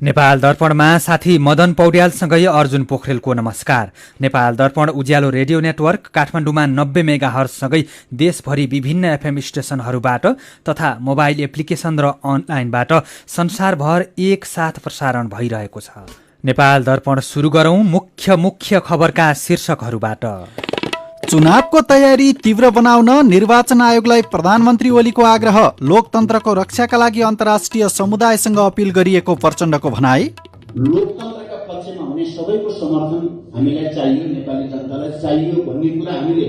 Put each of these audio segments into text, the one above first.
नेपाल दर्पणमा साथी मदन पौड्यालसँगै अर्जुन पोखरेलको नमस्कार। नेपाल दर्पण उज्यालो रेडियो नेटवर्क काठमाडौँमा 90 मेगाहर्जसँगै देशभरि विभिन्न एफएम स्टेशनहरूबाट तथा मोबाइल एप्लिकेसन र अनलाइनबाट संसारभर एकसाथ प्रसारण भइरहेको छ। नेपाल दर्पण सुरु गरौं मुख्य खबरका शीर्षकहरूबाट। चुनावको तयारी तीव्र बनाउन निर्वाचन आयोगलाई प्रधानमन्त्री ओलीको आग्रह। लोकतन्त्रको रक्षाका लागि अन्तर्राष्ट्रिय समुदायसँग अपिल गरिएको प्रचण्डको भनाई। लोकतन्त्रका पक्षमा हुने सबैको समर्थन हामीलाई चाहियो, नेपाली जनतालाई चाहियो भन्ने कुरा हामीले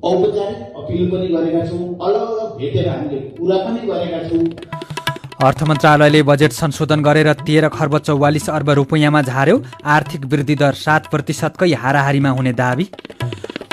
औपचारिक अपिल पनि गरेका छौँ, अलग अलग भेटेर हामीले कुरा पनि गरेका छौँ। अर्थ मन्त्रालयले बजेट संशोधन गरेर 13 खर्ब 44 अर्ब रुपैयाँमा झार्यो। आर्थिक वृद्धि दर 7%कै हाराहारीमा हुने दाबी।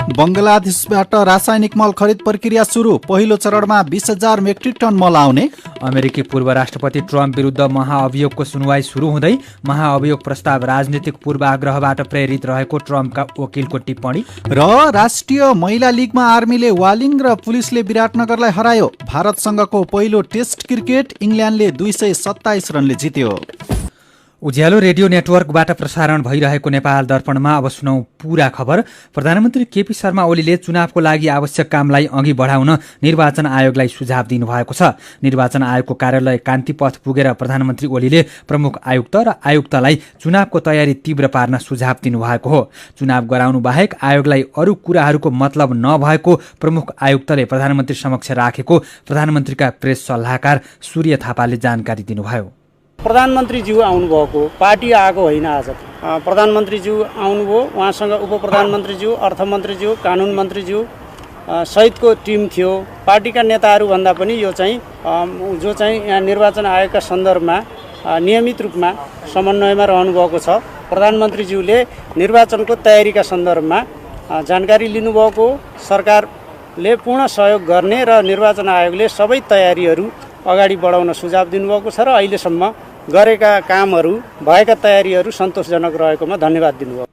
बङ्गलादेशबाट रासायनिक मल खरिद प्रक्रिया सुरु। पहिलो चरणमा 20,000 मेट्रिक टन मल आउने। अमेरिकी पूर्व राष्ट्रपति ट्रम्प विरुद्ध महाअभियोगको सुनवाई सुरु हुँदै महाअभियोग प्रस्ताव राजनीतिक पूर्वाग्रहबाट प्रेरित रहेको ट्रम्पका वकिलको टिप्पणी। र राष्ट्रिय महिला लिगमा आर्मीले वालिङ र पुलिसले विराटनगरलाई हरायो। भारतसँगको पहिलो टेस्ट क्रिकेट इङ्ल्यान्डले 227 रनले जित्यो। उज्यालो रेडियो नेटवर्कबाट प्रसारण भइरहेको नेपाल दर्पणमा अब सुनौ पूरा खबर। प्रधानमन्त्री केपी शर्मा ओलीले चुनावको लागि आवश्यक कामलाई अघि बढाउन निर्वाचन आयोगलाई सुझाव दिनुभएको छ। निर्वाचन आयोगको कार्यालय कान्तिपथ पुगेर प्रधानमन्त्री ओलीले प्रमुख आयुक्त र आयुक्तलाई चुनावको तयारी तीव्र पार्न सुझाव दिनुभएको हो। चुनाव गराउनु बाहेक आयोगलाई अरू कुराहरूको मतलब नभएको प्रमुख आयुक्तले प्रधानमन्त्री समक्ष राखेको प्रधानमन्त्रीका प्रेस सल्लाहकार सूर्य थापाले जानकारी दिनुभयो। प्रधानमन्त्रीज्यू आउनुभएको, पार्टी आएको होइन। आज प्रधानमन्त्रीज्यू आउनुभयो, उहाँसँग उप प्रधानमन्त्रीज्यू, अर्थमन्त्रीज्यू, कानुन मन्त्रीज्यू सहितको टिम थियो। पार्टीका नेताहरूभन्दा पनि यो चाहिँ जो चाहिँ यहाँ निर्वाचन आयोगका सन्दर्भमा नियमित रूपमा समन्वयमा रहनुभएको छ। प्रधानमन्त्रीज्यूले निर्वाचनको तयारीका सन्दर्भमा जानकारी लिनुभएको, सरकारले पूर्ण सहयोग गर्ने र निर्वाचन आयोगले सबै तयारीहरू अगाडि बढाउन सुझाव दिनुभएको छ र अहिलेसम्म गरेका कामहरू, भएका तयारीहरू सन्तोषजनक रहेकोमा धन्यवाद दिनुभयो।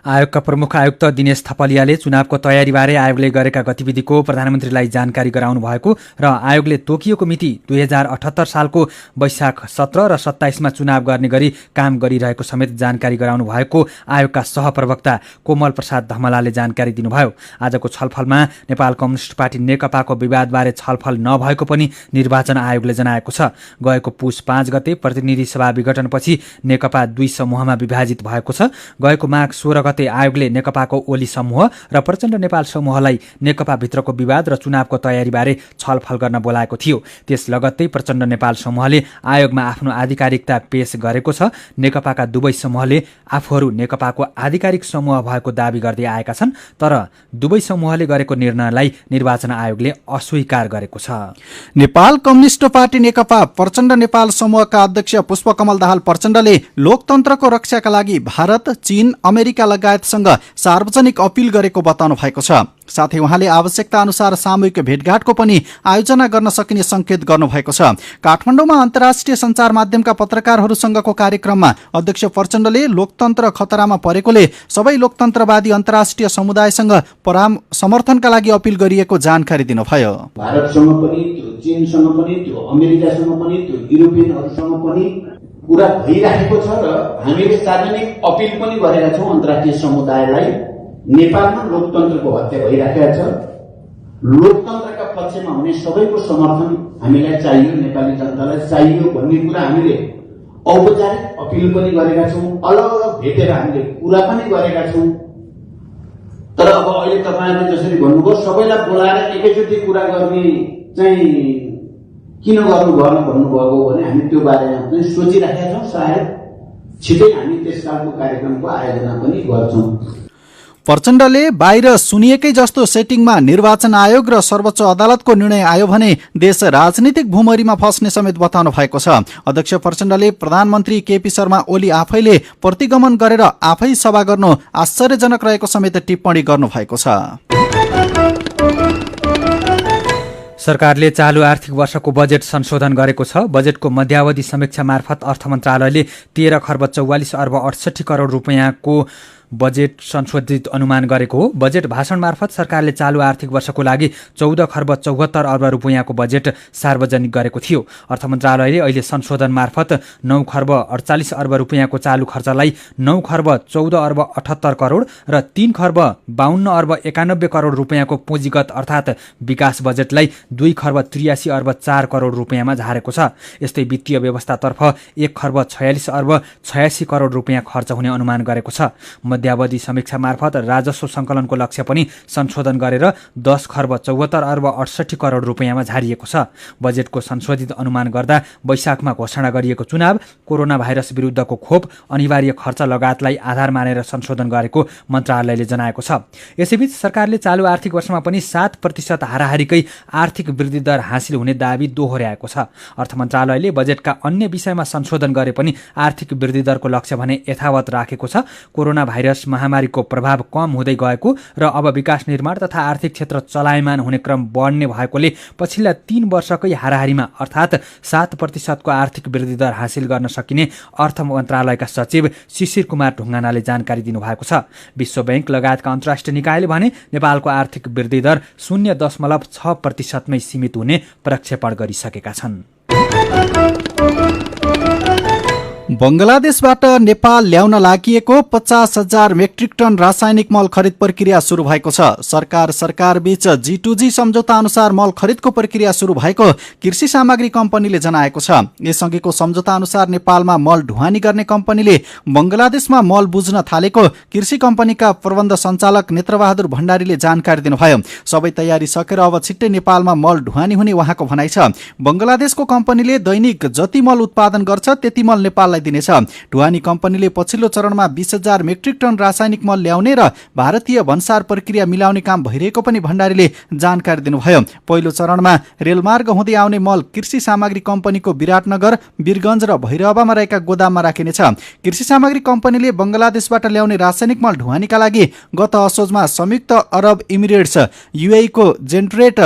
आयोगका प्रमुख आयुक्त दिनेश थपलियाले चुनावको तयारीबारे आयोगले गरेका गतिविधिको प्रधानमन्त्रीलाई जानकारी गराउनु भएको र आयोगले तोकिएको मिति 2078 सालको वैशाख 17 र 27मा चुनाव गर्ने गरी काम गरिरहेको समेत जानकारी गराउनु भएको आयोगका सहप्रवक्ता कोमल प्रसाद धमलाले जानकारी दिनुभयो। आजको छलफलमा नेपाल कम्युनिस्ट पार्टी नेकपाको विवादबारे छलफल नभएको पनि निर्वाचन आयोगले जनाएको छ। गएको पुस 5 गते प्रतिनिधि सभा विघटनपछि नेकपा 2 समूहमा विभाजित भएको छ। गएको माघ 16 आयोगले नेकपाको ओली समूह र प्रचण्ड नेपाल समूहलाई नेकपा भित्रको विवाद र चुनावको तयारीबारे छलफल गर्न बोलाएको थियो। त्यस लगत्तै प्रचण्ड नेपाल समूहले आयोगमा आफ्नो आधिकारिकता पेश गरेको छ। नेकपाका दुवै समूहले आफूहरू नेकपाको आधिकारिक समूह भएको दावी गर्दै आएका छन्, तर दुवै समूहले गरेको निर्णयलाई निर्वाचन आयोगले अस्वीकार गरेको छ। नेपाल कम्युनिस्ट पार्टी नेकपा प्रचण्ड नेपाल समूहका अध्यक्ष पुष्पकमल दाहाल प्रचण्डले लोकतन्त्रको रक्षाका लागि भारत, चीन, अमेरिका लगायतसँग सार्वजनिक अपिल गरेको बताउनु भएको छ। साथै उहाँले आवश्यकता अनुसार सामूहिक भेटघाटको पनि आयोजना गर्न सकिने संकेत गर्नुभएको छ। काठमाडौँमा अन्तर्राष्ट्रिय सञ्चार माध्यमका पत्रकारहरूसँगको कार्यक्रममा अध्यक्ष प्रचण्डले लोकतन्त्र खतरामा परेकोले सबै लोकतन्त्रवादी अन्तर्राष्ट्रिय समुदायसँग समर्थनका लागि अपिल गरिएको जानकारी दिनुभयो। भारतसँग पनि, त्यो चीनसँग पनि, त्यो अमेरिकासँग पनि, त्यो युरोपियनहरूसँग पनि कुरा भइरहेको छ र हामीले सार्वजनिक अपिल पनि गरेका छौँ अन्तर्राष्ट्रिय समुदायलाई। नेपालमा लोकतन्त्रको हत्या भइरहेको छ। लोकतन्त्रका पक्षमा हुने सबैको समर्थन हामीलाई चाहियो, नेपाली जनतालाई चाहियो भन्ने कुरा हामीले औपचारिक अपिल पनि गरेका छौँ, अलग अलग भेटेर हामीले कुरा पनि गरेका छौँ। तर अब अहिले तपाईँहरूले जसरी भन्नुभयो सबैलाई बोलाएर एकैचोटि कुरा गर्ने चाहिँ किन गर्नु भएन भन्नुभएको भने हामी त्यो बारेमा पनि सोचिराखेका छौँ। सायद छिटै हामी त्यस खालको कार्यक्रमको आयोजना पनि गर्छौँ। प्रचण्डले बाहिर सुनिएकै जस्तो सेटिङमा निर्वाचन आयोग र सर्वोच्च अदालतको निर्णय आयो भने देश राजनीतिक भूमरीमा फस्ने समेत बताउनु भएको छ। अध्यक्ष प्रचण्डले प्रधानमन्त्री केपी शर्मा ओली आफैले प्रतिगमन गरेर आफै सभा गर्नु आश्चर्यजनक रहेको समेत टिप्पणी गर्नुभएको छ। सरकारले चालु आर्थिक वर्षको बजेट संशोधन गरेको छ। बजेटको मध्यावधि समीक्षा मार्फत अर्थ मन्त्रालयले 13 खर्ब 44 अर्ब 68 करोड रुपैयाँको बजेट संशोधित अनुमान गरेको हो। बजेट भाषण मार्फत सरकारले चालु आर्थिक वर्षको लागि 14 खर्ब 74 अर्ब रुपियाँको बजेट सार्वजनिक गरेको थियो। अर्थ मन्त्रालयले अहिले संशोधन मार्फत 9 खर्ब 48 अर्ब रुपियाँको चालु खर्चलाई 9 खर्ब 14 अर्ब 78 करोड र 3 खर्ब 52 अर्ब 91 करोड रुपियाँको पुँजीगत अर्थात् विकास बजेटलाई 2 खर्ब 83 अर्ब 4 करोड रुपियाँमा झारेको छ। यस्तै वित्तीय व्यवस्थातर्फ 1 खर्ब 46 अर्ब 86 करोड रुपियाँ खर्च हुने अनुमान गरेको छ। मध्यावधि समीक्षा मार्फत राजस्व सङ्कलनको लक्ष्य पनि संशोधन गरेर 10 खर्ब 74 अर्ब 68 करोड रुपियाँमा झारिएको छ। बजेटको संशोधित अनुमान गर्दा वैशाखमा घोषणा गरिएको चुनाव, कोरोना भाइरस विरुद्धको खोप, अनिवार्य खर्च लगायतलाई आधार मानेर संशोधन गरेको मन्त्रालयले जनाएको छ। यसैबीच सरकारले चालु आर्थिक वर्षमा पनि 7% हाराहारीकै आर्थिक वृद्धि दर हासिल हुने दाबी दोहोर्याएको छ। अर्थ मन्त्रालयले बजेटका अन्य विषयमा संशोधन गरे पनि आर्थिक वृद्धि दरको लक्ष्य भने यथावत राखेको छ। कोरोना भाइरस महामारीको प्रभाव कम हुँदै गएको र अब विकास निर्माण तथा आर्थिक क्षेत्र चलायमान हुने क्रम बढ्ने भएकोले पछिल्ला 3 वर्षकै हाराहारीमा अर्थात् 7% को आर्थिक वृद्धि दर हासिल गर्न सकिने अर्थ मन्त्रालयका सचिव शिशिर कुमार ढुङ्गानाले जानकारी दिनुभएको छ। विश्व बैंक लगायतका अन्तर्राष्ट्रिय निकायले भने नेपालको आर्थिक वृद्धि दर 0.6% मै सीमित हुने प्रक्षेपण गरिसकेका छन्। बंगलादेशबाट नेपाल ल्याउन लागिएको 50,000 मेट्रिक टन रासायनिक मल खरिद प्रक्रिया सुरु भएको छ। सरकार बीच G2G सम्झौता अनुसार मल खरिदको प्रक्रिया सुरु भएको कृषि सामग्री कम्पनीले जनाएको छ। यसअघिको सम्झौता अनुसार नेपालमा मल ढुवानी गर्ने कम्पनीले बंगलादेशमा मल बुझ्न थालेको कृषि कम्पनीका प्रबन्ध सञ्चालक नेत्रबहादुर भण्डारीले जानकारी दिनुभयो। सबै तयारी सकेर अब छिट्टै नेपालमा मल ढुवानी हुने उहाँको भनाइ छ। बंगलादेशको कम्पनीले दैनिक जति मल उत्पादन गर्छ त्यति मल नेपाललाई दिनेछ। ढुवानी कम्पनीले पछिल्लो चरणमा 20,000 मेट्रिक टन रासायनिक मल ल्याउने र भारतीय भन्सार प्रक्रिया मिलाउने काम भइरहेको पनि भण्डारीले जानकारी दिनुभयो। पहिलो चरणमा रेलमार्ग हुँदै आउने मल कृषि सामग्री कम्पनीको विराटनगर, वीरगञ्ज र भैरहवामा रहेका गोदाममा राखिनेछ। कृषि सामग्री कम्पनीले बंगलादेशबाट ल्याउने रासायनिक मल ढुवानीका लागि गत असोजमा संयुक्त अरब इमिरेट्स UAE को जेन्ट्रेट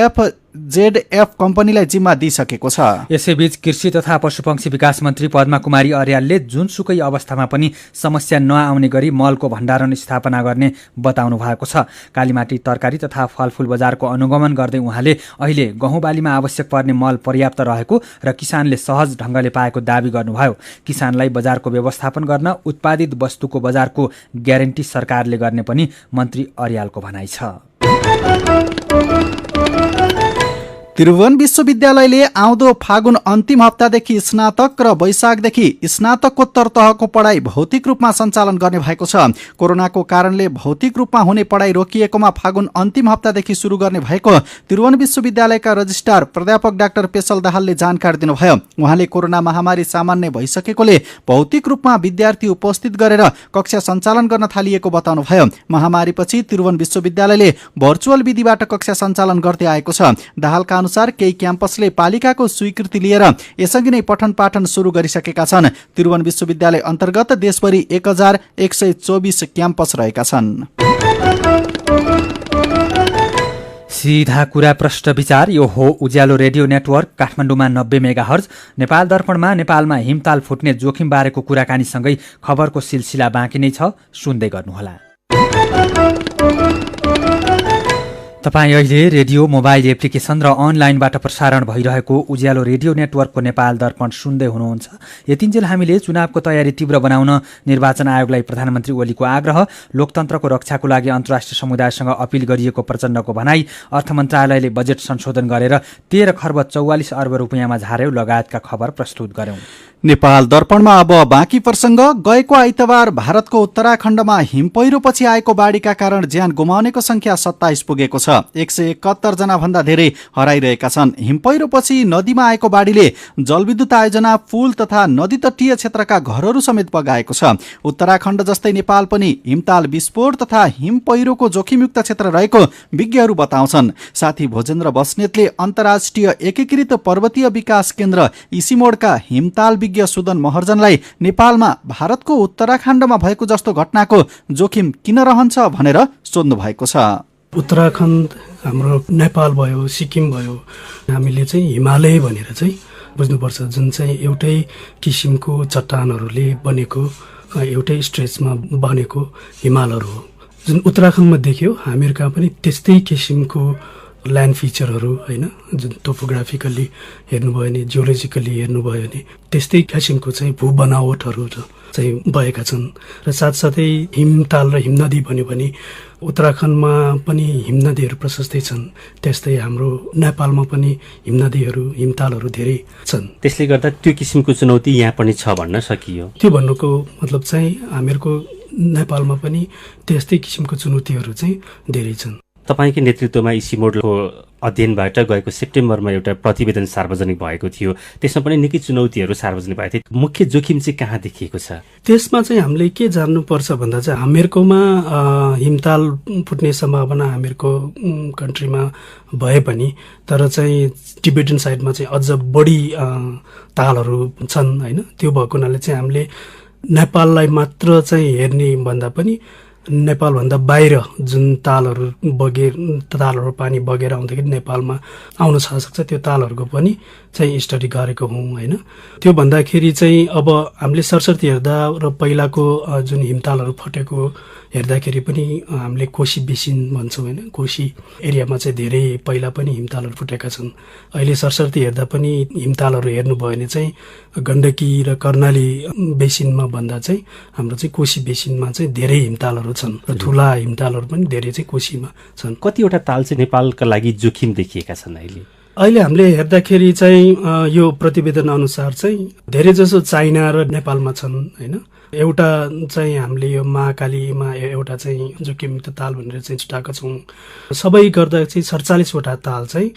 FZF कम्पनीलाई जिम्मा दिइसकेको छ। यसैबीच कृषि तथा पशुपक्षी विकास मन्त्री पद्मा कुमारी अर्यालले जुनसुकै अवस्थामा पनि समस्या नआउने गरी मलको भण्डारण स्थापना गर्ने बताउनु भएको छ। कालीमाटी तरकारी तथा फलफूल बजारको अनुगमन गर्दै उहाँले अहिले गहुँ बालीमा आवश्यक पर्ने मल पर्याप्त रहेको र किसानले सहज ढङ्गले पाएको दावी गर्नुभयो। किसानलाई बजारको व्यवस्थापन गर्न उत्पादित वस्तुको बजारको ग्यारेन्टी सरकारले गर्ने पनि मन्त्री अर्यालको भनाइ छ। त्रिभुवन विश्वविद्यालयले आउँदो फागुन अन्तिम हप्तादेखि स्नातक र वैशाखदेखि स्नातकोत्तर तहको पढाइ भौतिक रूपमा सञ्चालन गर्ने भएको छ। कोरोनाको कारणले भौतिक रूपमा हुने पढाइ रोकिएकोमा फागुन अन्तिम हप्तादेखि सुरु गर्ने भएको त्रिभुवन विश्वविद्यालयका रजिस्ट्रार प्राध्यापक डाक्टर पेशल दाहालले जानकारी दिनुभयो। उहाँले कोरोना महामारी सामान्य भइसकेकोले भौतिक रूपमा विद्यार्थी उपस्थित गरेर कक्षा सञ्चालन गर्न थालिएको बताउनुभयो। महामारीपछि त्रिभुवन विश्वविद्यालयले भर्चुअल विधिबाट कक्षा सञ्चालन गर्दै आएको छ। दाहालका अनुसार केही क्याम्पसले पालिकाको स्वीकृति लिएर यसअघि नै पठन पाठन सुरु गरिसकेका छन्। त्रिभुवन विश्वविद्यालय अन्तर्गत देशभरि 1124 क्याम्पस रहेका छन्। सीधा कुरा प्रश्न विचार यो हो उज्यालो रेडियो नेटवर्क काठमाडौँमा 90 मेगाहर्ज, नेपाल दर्पणमा नेपालमा हिमताल फुट्ने जोखिम बारेको कुराकानीसँगै खबरको सिलसिला बाँकी नै छ, सुन्दै गर्नुहोला। तपाईँ अहिले रेडियो, मोबाइल एप्लिकेसन र अनलाइनबाट प्रसारण भइरहेको उज्यालो रेडियो नेटवर्कको नेपाल दर्पण सुन्दै हुनुहुन्छ। यतिन्जेल हामीले चुनावको तयारी तीव्र बनाउन निर्वाचन आयोगलाई प्रधानमन्त्री ओलीको आग्रह, लोकतन्त्रको रक्षाको लागि अन्तर्राष्ट्रिय समुदायसँग अपिल गरिएको प्रचण्डको भनाई, अर्थ मन्त्रालयले बजेट संशोधन गरेर 13 खर्ब 44 अर्ब रुपियाँमा झार्यो लगायतका खबर प्रस्तुत गर्यौं। नेपाल दर्पणमा अब बाँकी प्रसङ्ग। गएको आइतबार भारतको उत्तराखण्डमा हिमपहिरोपछि आएको बाढीका कारण ज्यान गुमाउनेको संख्या 27 पुगेको छ। 171 जना भन्दा धेरै हराइरहेका छन्। हिमपहिरोपछि नदीमा आएको बाढीले जलविद्युत आयोजना, पुल तथा नदी तटीय क्षेत्रका घरहरू समेत बगाएको छ। उत्तराखण्ड जस्तै नेपाल पनि हिमताल विस्फोट तथा हिमपहिरोको जोखिमयुक्त क्षेत्र रहेको विज्ञहरू बताउँछन्। साथी भोजेन्द्र बस्नेतले अन्तर्राष्ट्रिय एकीकृत पर्वतीय विकास केन्द्र इसिमोडका हिमताल विज्ञ सुदन महर्जनलाई नेपालमा भारतको उत्तराखण्डमा भएको जस्तो घटनाको जोखिम किन रहन्छ भनेर सोध्नु भएको छ। उत्तराखण्ड हाम्रो नेपाल भयो, सिक्किम भयो, हामीले चाहिँ हिमालय भनेर चाहिँ बुझ्नुपर्छ, जुन चाहिँ एउटै किसिमको चट्टानहरूले बनेको एउटै स्ट्रेचमा बनेको हिमालहरू हो। जुन उत्तराखण्डमा देखियो हामीहरू कहाँ पनि त्यस्तै किसिमको ल्यान्ड फिचरहरू होइन, जुन टोपोग्राफिकल्ली हेर्नुभयो भने, जियोलोजिकल्ली हेर्नुभयो भने त्यस्तै किसिमको चाहिँ भू बनावटहरू चाहिँ भएका छन्। र साथसाथै हिमताल र हिमनदी भन्यो भने उत्तराखण्डमा पनि हिमनदीहरू प्रशस्तै छन्, त्यस्तै हाम्रो नेपालमा पनि हिमनदीहरू हिमतालहरू धेरै छन्। त्यसले गर्दा त्यो किसिमको चुनौती यहाँ पनि छ भन्न सकियो। त्यो भन्नुको मतलब चाहिँ हामीहरूको नेपालमा पनि त्यस्तै किसिमको चुनौतीहरू चाहिँ धेरै छन्। तपाईँकै नेतृत्वमा इसिमोडको अध्ययनबाट गएको सेप्टेम्बरमा एउटा प्रतिवेदन सार्वजनिक भएको थियो, त्यसमा पनि निकै चुनौतीहरू सार्वजनिक भएको थियो। मुख्य जोखिम चाहिँ कहाँ देखिएको छ? त्यसमा चाहिँ हामीले के जान्नुपर्छ भन्दा चाहिँ हामीहरूकोमा हिमताल फुट्ने सम्भावना हामीहरूको कन्ट्रीमा भए पनि तर चाहिँ टिबेटन साइडमा चाहिँ अझ बढी तालहरू छन् होइन। त्यो भएको हुनाले चाहिँ हामीले नेपाललाई मात्र चाहिँ हेर्ने भन्दा पनि नेपालभन्दा बाहिर जुन तालहरू पानी बगेर आउँदाखेरि नेपालमा आउन सक्छ त्यो तालहरूको पनि चाहिँ स्टडी गरेको हौँ होइन। त्यो भन्दाखेरि चाहिँ अब हामीले सरस्वती हेर्दा र पहिलाको जुन हिमतालहरू फटेको हेर्दाखेरि पनि हामीले कोशी बेसिन भन्छौँ होइन, कोशी एरियामा चाहिँ धेरै पहिला पनि हिमतालहरू फुटेका छन्। अहिले सरस्वती हेर्दा पनि हिमतालहरू हेर्नुभयो भने चाहिँ गण्डकी र कर्णाली बेसिनमा भन्दा चाहिँ हाम्रो चाहिँ कोशी बेसिनमा चाहिँ धेरै हिमतालहरू छन् र ठुला हिमतालहरू पनि धेरै चाहिँ कोशीमा छन्। कतिवटा ताल चाहिँ नेपालका लागि जोखिम देखिएका छन् अहिले? अहिले हामीले हेर्दाखेरि चाहिँ यो प्रतिवेदन अनुसार चाहिँ धेरै जसो चाइना र नेपालमा छन् होइन। एउटा चाहिँ हामीले यो महाकालीमा एउटा चाहिँ जोखिमयुक्त ताल भनेर चाहिँ छुटाएका छौँ। सबै गर्दा चाहिँ 47वटा ताल चाहिँ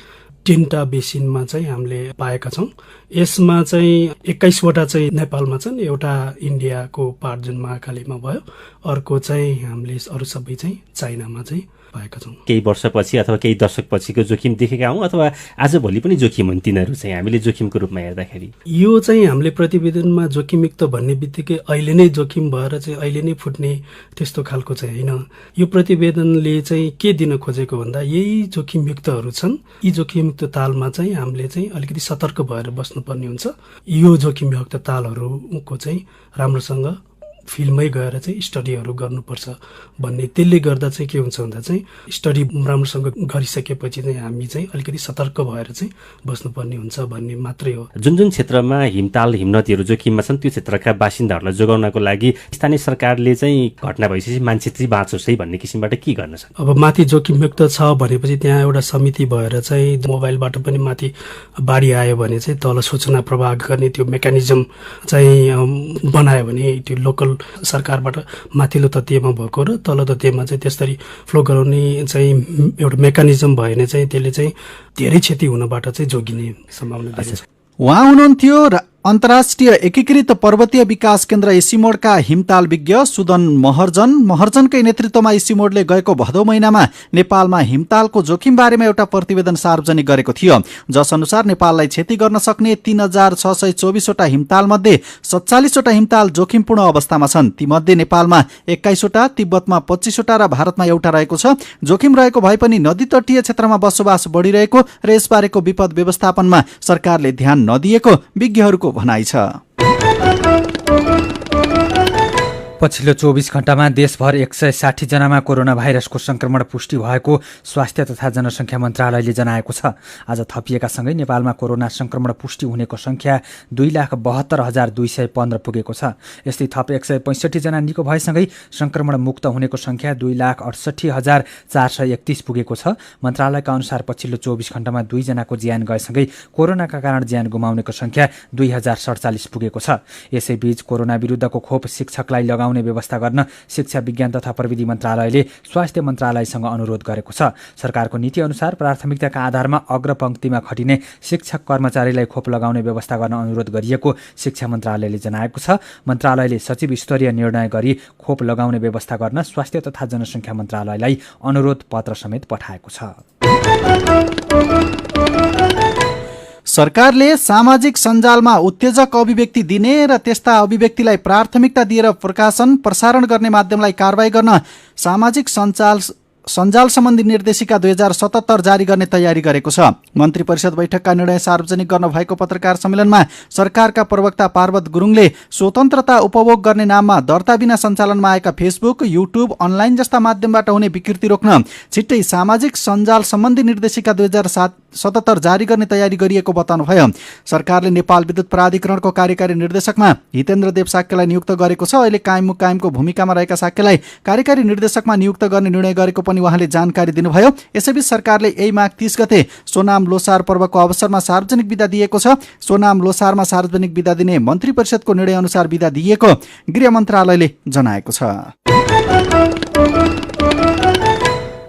10टा बेसिनमा चाहिँ हामीले पाएका छौँ। यसमा चाहिँ 21वटा चाहिँ नेपालमा छन्, एउटा इन्डियाको पार्ट जुन महाकालीमा भयो, अर्को चाहिँ हामीले अरू सबै चाहिँ चाइनामा चाहिँ पाएका छौँ। केही वर्षपछि अथवा केही दशकपछिको जोखिम देखेका हौँ अथवा आजभोलि पनि जोखिम हुन् तिनीहरू चाहिँ हामीले जोखिमको रूपमा हेर्दाखेरि? यो चाहिँ हामीले प्रतिवेदनमा जोखिमयुक्त भन्ने बित्तिकै अहिले नै जोखिम भएर चाहिँ अहिले नै फुट्ने त्यस्तो खालको चाहिँ होइन। यो प्रतिवेदनले चाहिँ के दिन खोजेको भन्दा यही जोखिमयुक्तहरू छन्, यी जोखिमयुक्त तालमा चाहिँ हामीले चाहिँ अलिकति सतर्क भएर बस्नुपर्ने हुन्छ। यो जोखिमयुक्त तालहरूको चाहिँ राम्रोसँग फिल्डमै गएर चाहिँ स्टडीहरू गर्नुपर्छ भन्ने। त्यसले गर्दा चाहिँ के हुन्छ भन्दा चाहिँ स्टडी राम्रोसँग गरिसकेपछि चाहिँ हामी चाहिँ अलिकति सतर्क भएर चाहिँ बस्नुपर्ने हुन्छ भन्ने मात्रै हो। जुन जुन क्षेत्रमा हिमताल हिमनदीहरू जोखिममा छन् त्यो क्षेत्रका बासिन्दाहरूलाई जोगाउनको लागि स्थानीय सरकारले चाहिँ घटना भइसकेपछि मान्छे चाहिँ बाँचोस् है भन्ने किसिमबाट के गर्न सक्छ? अब माथि जोखिमयुक्त छ भनेपछि त्यहाँ एउटा समिति भएर चाहिँ मोबाइलबाट पनि माथि बाढी आयो भने चाहिँ तल सूचना प्रवाह गर्ने त्यो मेकानिजम चाहिँ बनायो भने त्यो लोकल सरकारबाट माथिल्लो तथ्यमा भएको र तल तथ्यमा चाहिँ त्यसरी फ्लो गराउने चाहिँ एउटा मेकानिजम भयो भने चाहिँ त्यसले चाहिँ धेरै क्षति हुनबाट चाहिँ जोगिने सम्भावना धेरै छ। उहाँ हुनुहुन्थ्यो र अन्तर्राष्ट्रिय एकीकृत पर्वतीय विकास केन्द्र इसिमोडका हिमताल विज्ञ सुदन महर्जनकै नेतृत्वमा इसिमोडले गएको भदौ महिनामा नेपालमा हिमतालको जोखिम बारेमा एउटा प्रतिवेदन सार्वजनिक गरेको थियो, जस अनुसार नेपाललाई क्षति गर्न सक्ने 3624वटा हिमताल मध्ये 47वटा हिमताल जोखिमपूर्ण अवस्थामा छन्। तीमध्ये नेपालमा 21वटा, तिब्बतमा 25वटा र भारतमा एउटा रहेको छ। जोखिम रहेको भए पनि नदी तटीय क्षेत्रमा बसोबास बढिरहेको र यसबारेको विपद व्यवस्थापनमा सरकारले ध्यान नदिएको विज्ञहरूको भनाइ छ। पछिल्लो 24 घण्टामा देशभर 160 जनामा कोरोना भाइरसको संक्रमण पुष्टि भएको स्वास्थ्य तथा जनसङ्ख्या मन्त्रालयले जनाएको छ। आज थपिएका सँगै नेपालमा कोरोना संक्रमण पुष्टि हुनेको संख्या 2,72,215 पुगेको छ। यस्तै थप 165 जना निको भएसँगै संक्रमण मुक्त हुनेको संख्या 2,68,431 पुगेको छ। मन्त्रालयका अनुसार पछिल्लो 24 घण्टामा 2 जनाको ज्यान गएसँगै कोरोनाका कारण ज्यान गुमाउनेको संख्या 2047 पुगेको छ। यसैबीच कोरोना विरुद्धको खोप शिक्षकलाई लगाउने व्यवस्था गर्न शिक्षा विज्ञान तथा प्रविधि मन्त्रालयले स्वास्थ्य मन्त्रालयसँग अनुरोध गरेको छ। सरकारको नीति अनुसार प्राथमिकताका आधारमा अग्रपंक्तिमा खटिने शिक्षक कर्मचारीलाई खोप लगाउने व्यवस्था गर्न अनुरोध गरिएको शिक्षा मन्त्रालयले जनाएको छ। मन्त्रालयले सचिव स्तरीय निर्णय गरी खोप लगाउने व्यवस्था गर्न स्वास्थ्य तथा जनसङ्ख्या मन्त्रालयलाई अनुरोध पत्र समेत पठाएको छ। सरकारले सामाजिक सञ्जालमा उत्तेजक अभिव्यक्ति दिने र त्यस्ता अभिव्यक्तिलाई प्राथमिकता दिएर प्रसारण गर्ने माध्यमलाई कारबाही गर्न सामाजिक सञ्जाल सञ्जाल सम्बन्धी निर्देशिका 2077 जारी गर्ने तयारी गरेको छ। मन्त्री परिषद बैठकका निर्णय सार्वजनिक गर्न भएको पत्रकार सम्मेलनमा सरकारका प्रवक्ता पार्वत गुरुङले स्वतन्त्रता उपभोग गर्ने नाममा दर्ता बिना सञ्चालनमा आएका फेसबुक, युट्युब, अनलाइन जस्ता माध्यमबाट हुने विकृति रोक्न छिट्टै सामाजिक सञ्जाल सम्बन्धी निर्देशिका 2077 जारी गर्ने तयारी गरिएको बताउनुभयो। सरकारले नेपाल विद्युत प्राधिकरणको कार्यकारी निर्देशकमा हितेन्द्र देव साक्यलाई नियुक्त गरेको छ। अहिले कायम मुकायमको भूमिकामा रहेका साक्यलाई कार्यकारी निर्देशकमा नियुक्त गर्ने निर्णय गरेको पनि उहाँले जानकारी दिनुभयो। यसैबीच सरकारले यही माघ 30 गते सोनाम लोसार पर्वको अवसरमा सार्वजनिक बिदा दिएको छ। सोनाम लोसारमा सार्वजनिक बिदा दिने मन्त्री परिषदको निर्णय अनुसार बिदा दिएको गृह मन्त्रालयले जनाएको छ।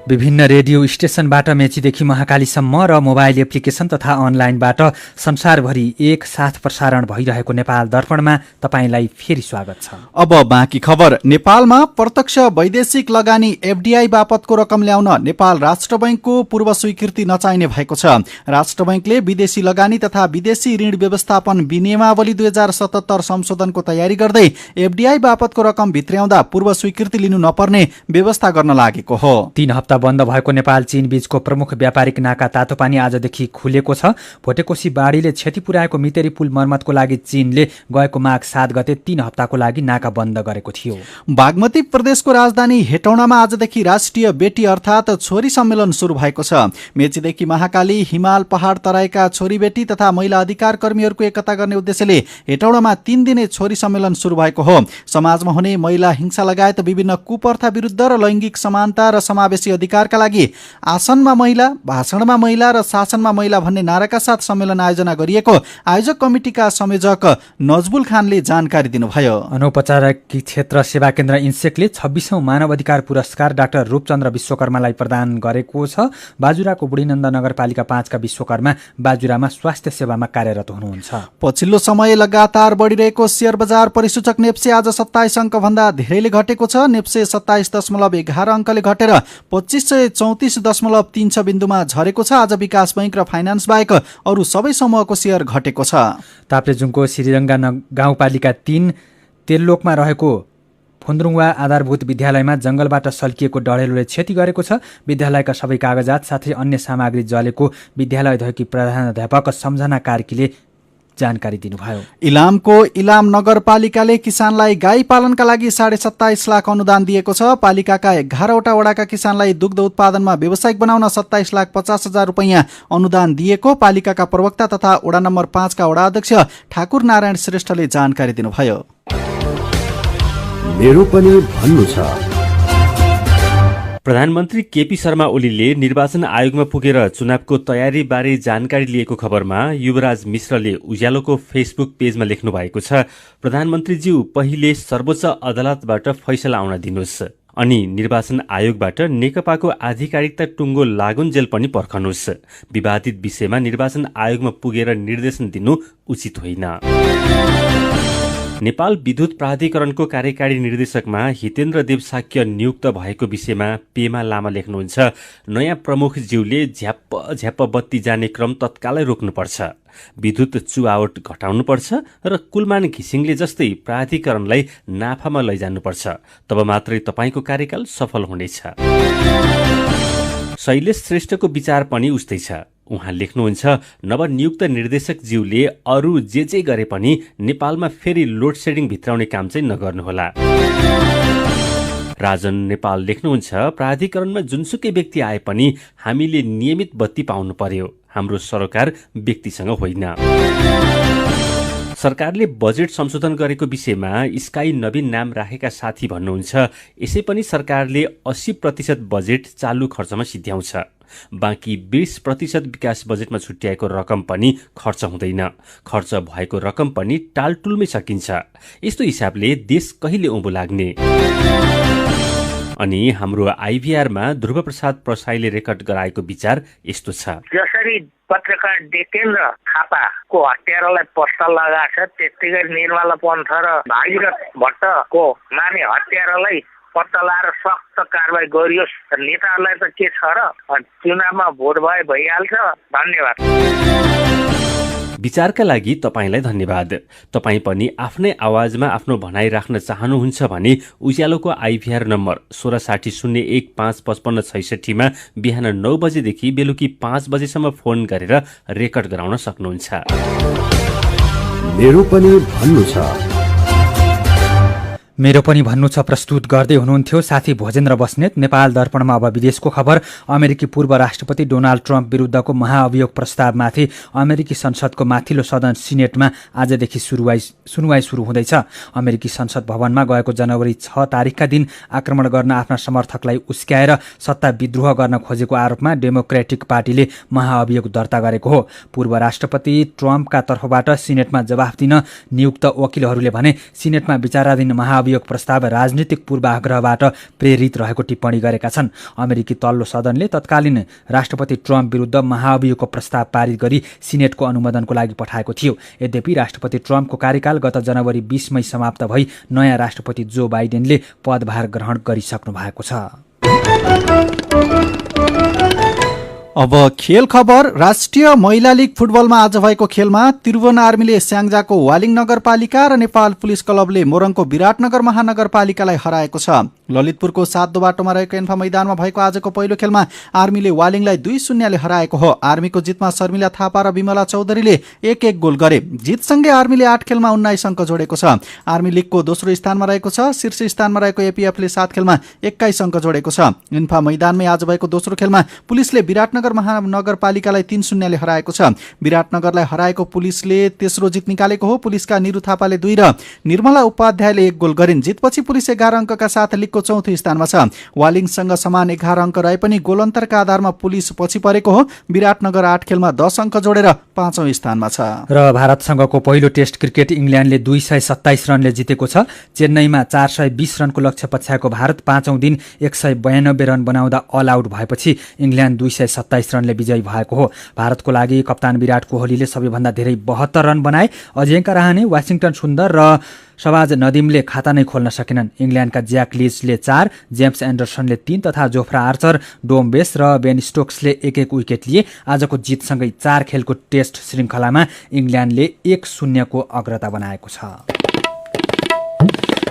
विभिन्न रेडियो स्टेशनबाट मेचीदेखि महाकालीसम्म र मोबाइल एप्लिकेसन तथा अनलाइनबाट संसारभरि एकसाथ प्रसारण भइरहेको नेपाल दर्पणमा तपाईंलाई फेरि स्वागत छ। अब बाँकी खबर। नेपालमा प्रत्यक्ष वैदेशिक लगानी एफडीआई बापतको रकम ल्याउन नेपाल राष्ट्र बैंकको पूर्व स्वीकृति नचाहिने भएको छ। राष्ट्र बैंकले विदेशी लगानी तथा विदेशी ऋण व्यवस्थापन विनियमावली 2077 संशोधनको तयारी गर्दै एफडीआई बापतको रकम भित्र्याउँदा पूर्व स्वीकृति लिनु नपर्ने व्यवस्था गर्न लागेको हो। 3 हप्ता बन्द भएको नेपाल चीन बीचको प्रमुख व्यापारिक नाका तातोपानी आजदेखि खुलेको छ। भोटेकोशी बाढीले क्षति पुर्याएको मितेरी पुल मर्मतको लागि चीनले गएको माघ 7 गते 3 हप्ताको लागि नाका बन्द गरेको थियो। बागमती प्रदेशको राजधानी हेटौडामा आजदेखि राष्ट्रिय बेटी अर्थात् छोरी सम्मेलन सुरु भएको छ। मेचीदेखि महाकाली, हिमाल पहाड तराईका छोरी बेटी तथा महिला अधिकार कर्मीहरूको एकता गर्ने उद्देश्यले हेटौडामा 3 दिने छोरी सम्मेलन सुरु भएको हो। समाजमा हुने महिला हिंसा लगायत विभिन्न कुप्रथा विरुद्ध र लैङ्गिक समानता र समावेशी अधिकारका लागि आसनमा महिला, भाषणमा महिला र शासनमा महिला भन्ने नाराका साथ सम्मेलन आयोजना गरिएको आयोजक कमिटिका संयोजक नजबुल खानले जानकारी दिनुभयो। अनौपचारिक क्षेत्र सेवा केन्द्र इन्सेकले 26औं मानव अधिकार पुरस्कार डाक्टर रूपचन्द्र विश्वकर्मालाई प्रदान गरेको छ। बाजुराको बुढीनन्द नगरपालिका 5 का विश्वकर्मा बाजुरामा स्वास्थ्य सेवामा कार्यरत हुनुहुन्छ। पछिल्लो समय लगातार बढिरहेको शेयर बजार परिसूचक नेप्से आज 27 अङ्क भन्दा धेरैले घटेको छ। नेप्से 27.11 अङ्कले घटेर 2534.36 बिन्दुमा झरेको छ। आज विकास बैंक र फाइनान्स बाहेक अरू सबै समूहको शेयर घटेको छ। ताप्लेजुङको श्रीरङ्गा गाउँपालिका 3 तेल्लोकमा रहेको फुन्द्रुङवा आधारभूत विद्यालयमा जंगलबाट सल्किएको डढेलोले क्षति गरेको छ। विद्यालयका सबै कागजात साथै अन्य सामग्री जलेको विद्यालय अध्यक्षकी प्रधानाध्यापक सम्झना कार्कीले जानकारी दिनुभयो। इलामको इलाम नगरपालिकाले किसानलाई गाई पालनका लागि 27.5 लाख अनुदान दिएको छ। पालिकाका 11वटा वडाका किसानलाई दुग्ध उत्पादनमा व्यावसायिक बनाउन 27,50,000 रुपैयाँ अनुदान दिएको पालिकाका प्रवक्ता तथा वडा नम्बर 5 का वडा अध्यक्ष ठाकुर नारायण श्रेष्ठले जानकारी दिनुभयो। मेरो पनि भन्नु छ। प्रधानमन्त्री केपी शर्मा ओलीले निर्वाचन आयोगमा पुगेर चुनावको तयारीबारे जानकारी लिएको खबरमा युवराज मिश्रले उज्यालोको फेसबुक पेजमा लेख्नु भएको छ, प्रधानमन्त्रीज्यू पहिले सर्वोच्च अदालतबाट फैसला आउन दिनुहोस् अनि निर्वाचन आयोगबाट नेकपाको आधिकारिकता टुङ्गो लागुन्जेल पनि पर्खनुहोस्। विवादित विषयमा निर्वाचन आयोगमा पुगेर निर्देशन दिनु उचित होइन। नेपाल विद्युत प्राधिकरणको कार्यकारी निर्देशकमा हितेन्द्र देव साक्य नियुक्त भएको विषयमा पेमा लामा लेख्नुहुन्छ, नयाँ प्रमुखज्यूले झ्याप्प बत्ती जाने क्रम तत्कालै रोक्नुपर्छ, विद्युत चुआवट घटाउनुपर्छ र कुलमान घिसिङले जस्तै प्राधिकरणलाई नाफामा लैजानुपर्छ, तब मात्रै तपाईँको कार्यकाल सफल हुनेछ। शैलेश श्रेष्ठको विचार पनि उस्तै छ। उहाँ लेख्नुहुन्छ, नवनियुक्त निर्देशकज्यूले अरू जे गरे पनि नेपालमा फेरि लोड सेडिङ भित्राउने काम चाहिँ नगर्नुहोला। राजन नेपाल लेख्नुहुन्छ, प्राधिकरणमा जुनसुकै व्यक्ति आए पनि हामीले नियमित बत्ती पाउनु पर्यो, हाम्रो सरकार व्यक्तिसँग होइन। सरकारले बजेट संशोधन गरेको विषयमा स्काई नवीन नाम राखेका साथी भन्नुहुन्छ, यसै पनि सरकारले 80% बजेट चालु खर्चमा सिध्याउँछ, बाँकी 20% विकास बजेटमा छुट्याएको रकम पनि खर्च हुँदैन, खर्च भएको रकम पनि टालटुलमै सकिन्छ। यस्तो हिसाबले देश कहिले उँभो लाग्ने? अनि हाम्रो आइभीआरमा ध्रुवप्रसाद प्रसाईले रेकर्ड गराएको विचार यस्तो छ, जसरी पत्रकार डेकेन्द्र थापाको हत्यारालाई पत्ता लगाएको छ, त्यतिकै निर्मला पन्थ र भागीरथ भट्टको माने हत्यारालाई पत्ता लगाएर सख्त कारवाही गरियोस्। नेताहरूलाई त के छ र, चुनावमा भोट भइहाल्छ। धन्यवाद। विचारका लागि तपाईलाई धन्यवाद। तपाईँ पनि आफ्नै आवाजमा आफ्नो भनाइ राख्न चाहनुहुन्छ भने उज्यालोको आइभीआर नम्बर 1660155566 मा बिहान 9 बजेदेखि बेलुकी 5 बजेसम्म फोन गरेर रेकर्ड गराउन सक्नुहुन्छ। मेरो पनि भन्नु छ। मेरो पनि भन्नु छ प्रस्तुत गर्दै हुनुहुन्थ्यो साथी भोजेन्द्र बस्नेत। नेपाल दर्पणमा अब विदेशको खबर। अमेरिकी पूर्व राष्ट्रपति डोनाल्ड ट्रम्प विरुद्धको महाअभियोग प्रस्तावमाथि अमेरिकी संसदको माथिल्लो सदन सिनेटमा आजदेखि सुनवाई सुरु हुँदैछ। अमेरिकी संसद भवनमा गएको जनवरी 6 तारिकका दिन आक्रमण गर्न आफ्ना समर्थकलाई उस्क्याएर सत्ता विद्रोह गर्न खोजेको आरोपमा डेमोक्रेटिक पार्टीले महाअभियोग दर्ता गरेको हो। पूर्व राष्ट्रपति ट्रम्पका तर्फबाट सिनेटमा जवाफ दिन नियुक्त वकिलहरूले भने सिनेटमा विचाराधीन महाअभियोग प्रस्ताव राजनीतिक पूर्वाग्रहबाट प्रेरित रहेको टिप्पणी गरेका छन्। अमेरिकी तल्लो सदनले तत्कालीन राष्ट्रपति ट्रम्प विरुद्ध महाअभियोगको प्रस्ताव पारित गरी सिनेटको अनुमोदनको लागि पठाएको थियो। यद्यपि राष्ट्रपति ट्रम्पको कार्यकाल गत जनवरी 20 मै समाप्त भई नयाँ राष्ट्रपति जो बाइडेनले पदभार ग्रहण गरिसक्नु भएको छ। अब खेल खबर। राष्ट्रिय महिला लीग फुटबलमा आज भएको खेलमा त्रिभुवन आर्मीले स्याङ्जाको वालिङ नगरपालिका र नेपाल पुलिस क्लबले मोरङको विराटनगर महानगरपालिकालाई हराएको छ। ललितपुरको 7 बाटोमा रहेको एन्फा मैदानमा भएको आजको पहिलो खेलमा आर्मीले वालिङलाई 2-0 ले हराएको हो। आर्मीको जितमा शर्मिला थापा र विमला चौधरीले 1-1 गोल गरे। जितसँगै आर्मीले 8 खेलमा 19 अङ्क जोडेको छ। आर्मी लीगको दोस्रो स्थानमा रहेको छ। शीर्ष स्थानमा रहेको एपीएफले 7 खेलमा 21 अङ्क जोडेको छ। एन्फा मैदानमै आज भएको दोस्रो खेलमा पुलिसले विराटनगर महानगरपालिकालाई 3-0 ले हराएको छ। विराटनगरलाई हराएको पुलिसले तेस्रो जित निकालेको हो। पुलिसका निरु थापाले 2 र निर्मला उपाध्यायले 1 गोल गरिन्। जितपछि पुलिस 11 अङ्कका साथ लीगको चौथो स्थानमा छ। वालिङसँग समान 11 अङ्क रहे पनि गोलअन्तरका आधारमा पुलिस पछि परेको हो। विराटनगर 8 खेलमा 10 अङ्क जोडेर 5औं स्थानमा छ। र भारतसँगको पहिलो टेस्ट क्रिकेट इङ्ल्यान्डले 227 रनले जितेको छ। चेन्नईमा 420 रनको लक्ष्य पछ्याएको भारत 5औं दिन 192 रन बनाउँदा अल आउट भएपछि इङ्ल्यान्ड 227 रनले विजयी भएको हो। भारतको लागि कप्तान विराट कोहलीले सबैभन्दा धेरै 72 रन बनाए। अजिङ्क्य रहाणे, वाशिङटन सुन्दर र शहबाज नदिमले खाता नै खोल्न सकेनन्। इङ्ल्यान्डका ज्याक लिचले 4, जेम्स एन्डरसनले 3 तथा जोफ्रा आर्चर, डोम बेस र बेन स्टोक्सले 1-1 विकेट लिए। आजको जितसँगै 4 खेलको टेस्ट श्रृङ्खलामा इङ्ल्यान्डले 1-0 को अग्रता बनाएको छ।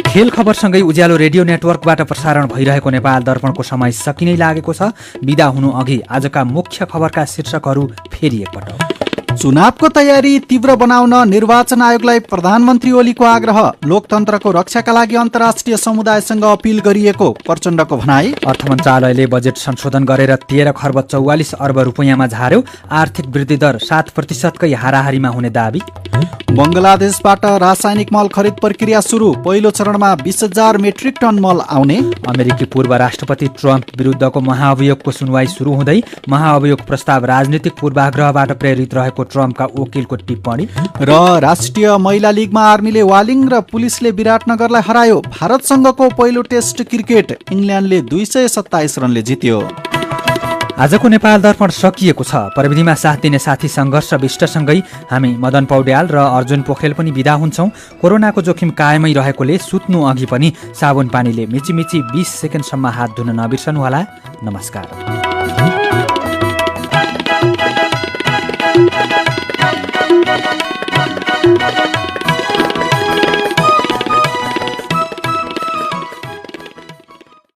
खेल खबरसँगै उज्यालो रेडियो नेटवर्कबाट प्रसारण भइरहेको नेपाल दर्पणको समय सकिनै लागेको छ। बिदा हुनु अघि आजका मुख्य खबरका शीर्षकहरू फेरि एकपटक। चुनावको तयारी तीव्र बनाउन निर्वाचन आयोगलाई प्रधानमन्त्री ओलीको आग्रह। लोकतन्त्रको रक्षाका लागि अन्तर्राष्ट्रिय समुदायसँग अपील गरिएको प्रचण्डको भनाई। अर्थ मन्त्रालयले बजेट संशोधन गरेर 13 खर्ब 44 अर्ब रुपैयाँमा झार्यो। आर्थिक वृद्धि दर 7% कै हाराहारीमा हुने दाबी। बङ्गलादेशबाट रासायनिक मल खरिद प्रक्रिया सुरु। पहिलो चरणमा 20,000 मेट्रिक टन मल आउने। अमेरिकी पूर्व राष्ट्रपति ट्रम्प विरुद्धको महाअभियोगको सुनवाई सुरु हुँदै महाअभियोग प्रस्ताव राजनीतिक पूर्वाग्रहबाट प्रेरित रहेको ट्रम्पका वकिलको टिप्पणी। र राष्ट्रिय महिला लीगमा आर्मीले वालिङ र पुलिसले विराटनगरलाई हरायो। भारतसँगको पहिलो टेस्ट क्रिकेट इङ्ल्यान्डले 227 रनले जित्यो। आजको नेपाल दर्पण सकिएको छ। प्रविधिमा साथ दिने साथी सङ्घर्ष विष्टसँगै हामी मदन पौड्याल र अर्जुन पोखरेल पनि बिदा हुन्छौँ। कोरोनाको जोखिम कायमै रहेकोले सुत्नु अघि पनि साबुन पानीले मिचिमिची 20 सेकेन्डसम्म हात धुन नबिर्सनुहोला। नमस्कार।